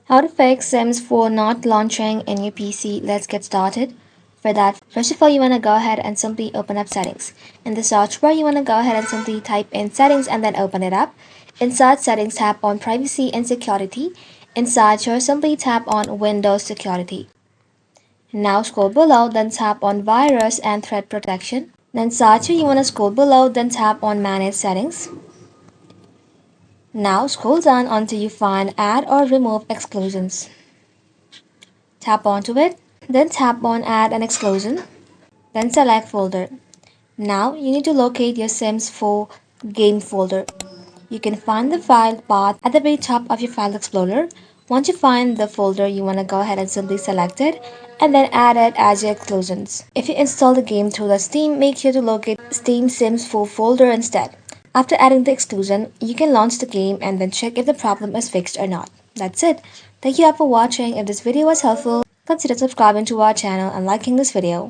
How to fix Sims 4 not launching in your PC. Let's get started. For that, first of all, you want to go ahead and simply open up settings. In the search bar, you want to go ahead and simply type in settings and then open it up. Inside settings, tap on privacy and security. Inside here, simply tap on Windows security. Now scroll below, then tap on virus and threat protection. Then inside here, you want to scroll below, then tap on manage settings. Now scroll down until you find add or remove exclusions. Tap onto it, then tap on add an exclusion, then select folder. Now you need to locate your Sims 4 game folder. You can find the file path at the very top of your file explorer. Once you find the folder, you want to go ahead and simply select it and then add it as your exclusions. If you install the game through the Steam, make sure to locate Steam Sims 4 folder instead. After adding the exclusion, you can launch the game and then check if the problem is fixed or not. That's it. Thank you all for watching. If this video was helpful, consider subscribing to our channel and liking this video.